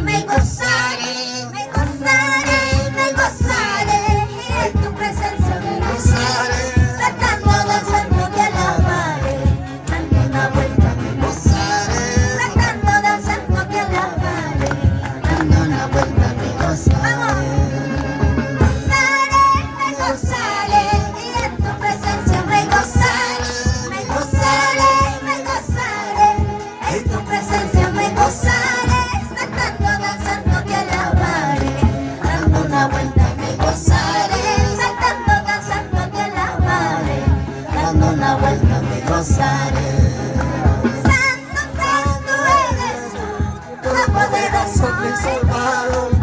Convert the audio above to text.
me gozaré, me gozaré, en tu presencia me gozaré, saltando, danzando te alabaré, dando una vuelta me gozaré, saltando, danzando te alabaré, dando una vuelta me gozaré. Me gozaré, y en tu presencia me gozaré, me gozaré, me gozaré, en tu presencia me gozaré, saltando, danzando te alabaré, dando una vuelta me gozaré, saltando, danzando te alabaré, dando una vuelta me gozaré. Santo, santo eres tú, todopoderoso, mi Salvador.